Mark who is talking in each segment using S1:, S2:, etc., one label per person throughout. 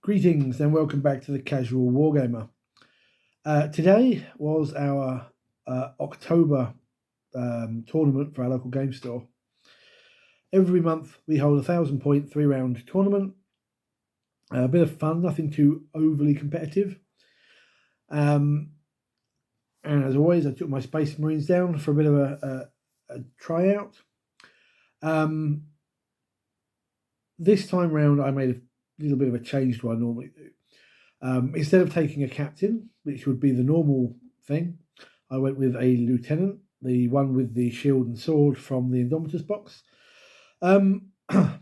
S1: Greetings and welcome back to the Casual Wargamer. Today was our October tournament for our local game store. Every month we hold a 1,000-point 3-round tournament. A bit of fun, nothing too overly competitive. And as always, I took my Space Marines down for a bit of a tryout. This time round I made a little bit of a change to what I normally do. Instead of taking a captain, which would be the normal thing, I went with a lieutenant, the one with the shield and sword from the Indomitus box.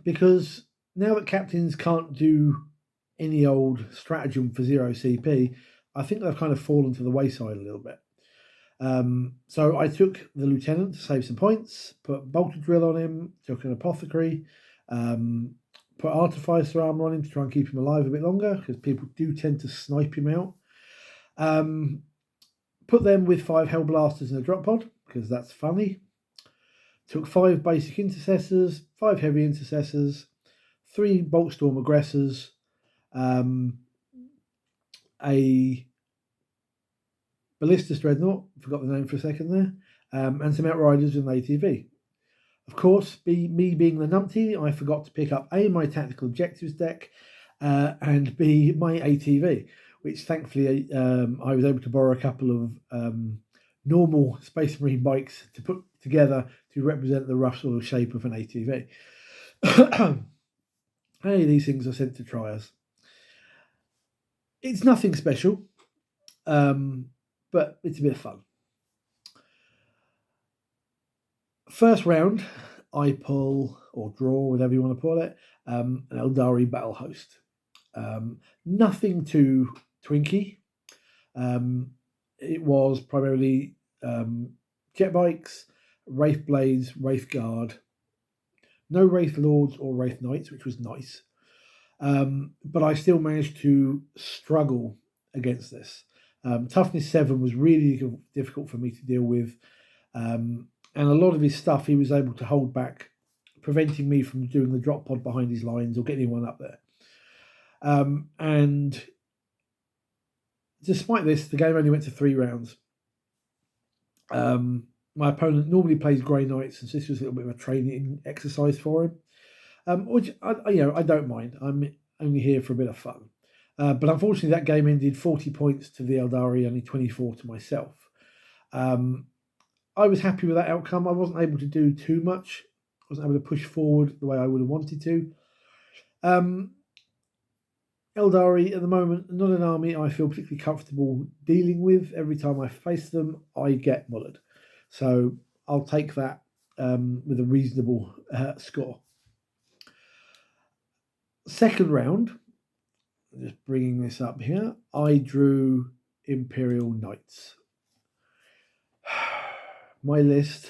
S1: Because now that captains can't do any old stratagem for 0 CP, I think they've kind of fallen to the wayside a little bit. So I took the lieutenant to save some points, put bolter drill on him, took an apothecary, put Artificer armour on him to try and keep him alive a bit longer, because people do tend to snipe him out. Put them with 5 Hellblasters in a drop pod, because that's funny. Took 5 basic Intercessors, 5 Heavy Intercessors, 3 Boltstorm Aggressors, a Ballistus Dreadnought, forgot the name for a second there, and some Outriders with an ATV. Of course, me being the numpty, I forgot to pick up A, my Tactical Objectives deck, and B, my ATV, which thankfully I was able to borrow a couple of normal Space Marine bikes to put together to represent the rough sort of shape of an ATV. Hey, these things are sent to try us. It's nothing special, but it's a bit of fun. First round, I pull, or draw, whatever you want to call it, an Eldari Battle Host. Nothing too twinky. It was primarily jet bikes, Wraith Blades, Wraith Guard. No Wraith Lords or Wraith Knights, which was nice. But I still managed to struggle against this. Toughness 7 was really difficult for me to deal with. And a lot of his stuff he was able to hold back, preventing me from doing the drop pod behind his lines or getting one up there. And despite this, the game only went to 3 rounds. My opponent normally plays Grey Knights, and so this was a little bit of a training exercise for him, which I don't mind. I'm only here for a bit of fun. But unfortunately, that game ended 40 points to the Eldari, only 24 to myself. I was happy with that outcome. I wasn't able to do too much. I wasn't able to push forward the way I would have wanted to. Eldari, at the moment, not an army I feel particularly comfortable dealing with. Every time I face them, I get mullered. So I'll take that with a reasonable score. Second round, just bringing this up here, I drew Imperial Knights. My list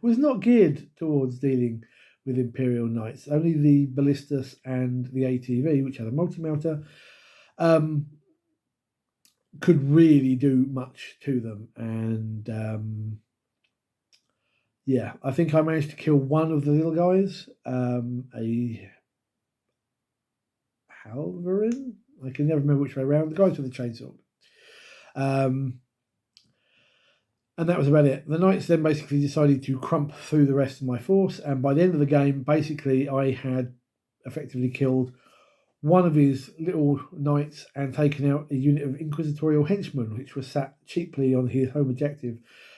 S1: was not geared towards dealing with Imperial Knights. Only the Ballistus and the ATV, which had a multi-mounter, could really do much to them. And yeah, I think I managed to kill one of the little guys, a Halverin. I can never remember which way around. The guys with the chainsaw. And that was about it. The Knights then basically decided to crump through the rest of my force. And by the end of the game, basically, I had effectively killed one of his little Knights and taken out a unit of Inquisitorial Henchmen, which was sat cheaply on his home objective.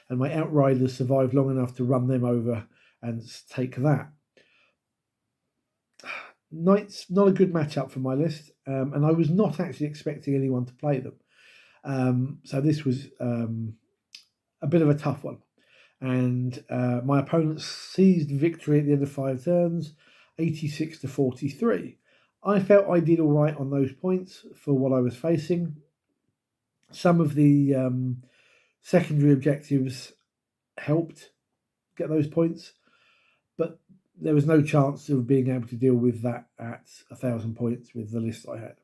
S1: And my Outriders survived long enough to run them over and take that. Knights, not a good matchup for my list. And I was not actually expecting anyone to play them. So this was a bit of a tough one. And my opponent seized victory at the end of 5 turns, 86 to 43. I felt I did all right on those points for what I was facing. Some of the secondary objectives helped get those points, but there was no chance of being able to deal with that at 1,000 points with the list I had.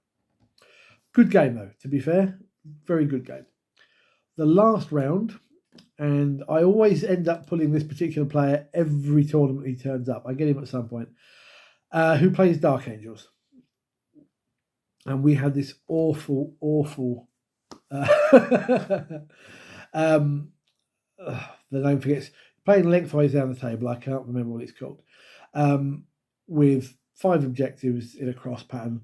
S1: Good game, though, to be fair. Very good game. The last round, and I always end up pulling this particular player every tournament he turns up. I get him at some point. Who plays Dark Angels. and we had this awful the name forgets, playing lengthwise down the table, I can't remember what it's called, with 5 objectives in a cross pattern.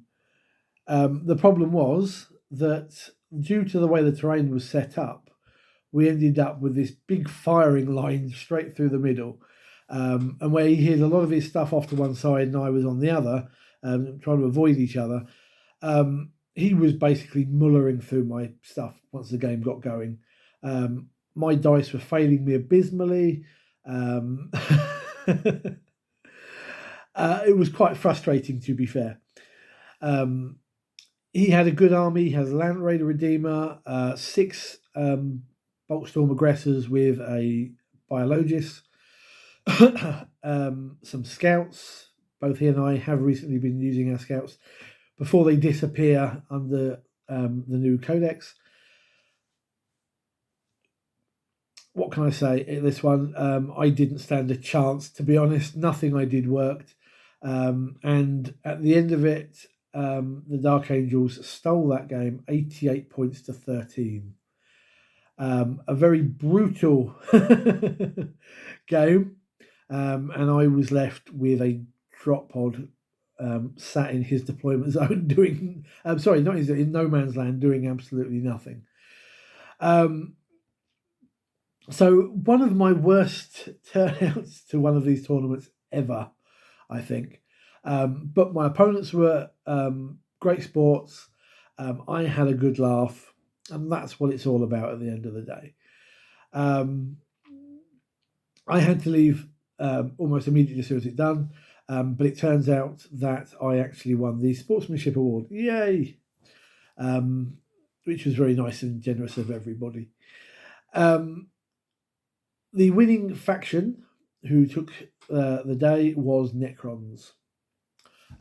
S1: The problem was that due to the way the terrain was set up, we ended up with this big firing line straight through the middle, and where he hid a lot of his stuff off to one side and I was on the other, trying to avoid each other. He was basically mullering through my stuff once the game got going. My dice were failing me abysmally. It was quite frustrating, to be fair. He had a good army. He has a Land Raider Redeemer, 6 Boltstorm Aggressors with a Biologist, some Scouts. Both he and I have recently been using our Scouts before they disappear under the new Codex. What can I say? This one, I didn't stand a chance, to be honest. Nothing I did worked. And at the end of it, the Dark Angels stole that game 88 points to 13. A very brutal game. And I was left with a drop pod sat in his deployment zone doing, in no man's land, doing absolutely nothing. So one of my worst turnouts to one of these tournaments ever, I think. But my opponents were great sports. I had a good laugh, and that's what it's all about at the end of the day. I had to leave almost immediately as soon as it's done, but it turns out that I actually won the Sportsmanship Award. Yay! Which was very nice and generous of everybody. The winning faction who took the day was Necrons.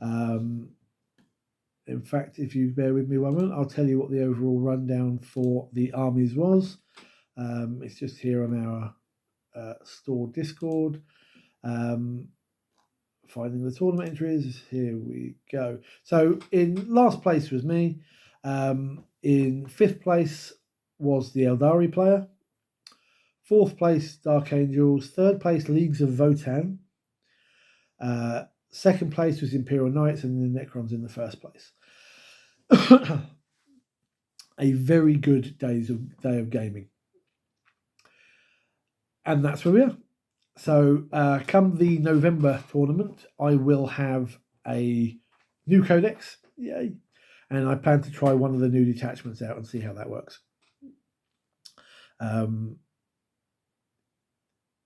S1: In fact, if you bear with me one moment, I'll tell you what the overall rundown for the armies was. It's just here on our store Discord. Finding the tournament entries. Here we go. So in last place was me. In 5th place was the Eldari player. 4th place, Dark Angels. 3rd place, Leagues of Votan. 2nd place was Imperial Knights, and the Necrons in the 1st place. A very good day of gaming. And that's where we are. So come the November tournament, I will have a new codex. Yay. And I plan to try one of the new detachments out and see how that works.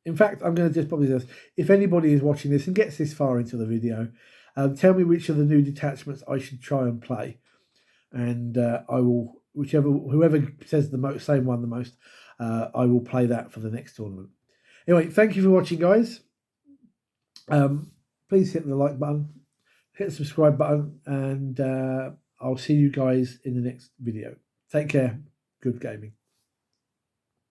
S1: In fact, I'm going to just probably say this. If anybody is watching this and gets this far into the video, tell me which of the new detachments I should try and play. And I will, whoever says the same one the most, I will play that for the next tournament. Anyway, thank you for watching, guys. Please hit the like button, hit the subscribe button, and I'll see you guys in the next video. Take care. Good gaming.